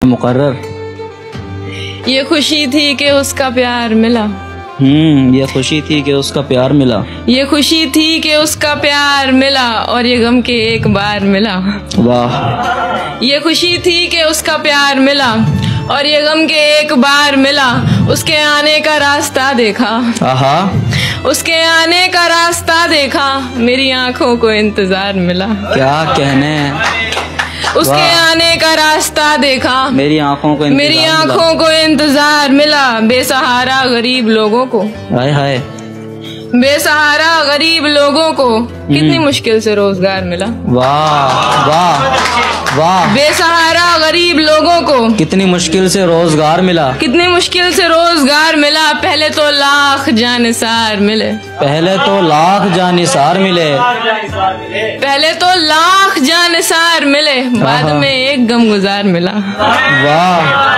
मुकर्रर। ये खुशी थी कि उसका प्यार मिला। ये खुशी थी कि उसका प्यार मिला। ये खुशी थी कि उसका प्यार मिला और ये गम के एक बार मिला। वाह। ये खुशी थी कि उसका प्यार मिला और ये गम के एक बार मिला। उसके आने का रास्ता देखा। आहा। उसके आने का रास्ता देखा, मेरी आंखों को इंतजार मिला। क्या कहने। उसके आने का रास्ता देखा, मेरी आंखों को इंतजार मिला। बेसहारा गरीब लोगों को, हाय हाय, बेसहारा गरीब लोगों को कितनी मुश्किल से रोजगार मिला। वाह वाह वाह। बेसहारा गरीब लोगों को कितनी मुश्किल से रोजगार मिला। कितनी मुश्किल से रोजगार मिला। पहले तो लाख जानिसार मिले। पहले तो लाख जानिसार मिले। पहले तो लाख जानिसार मिले, बाद में एक गमगुजार मिला। वाह।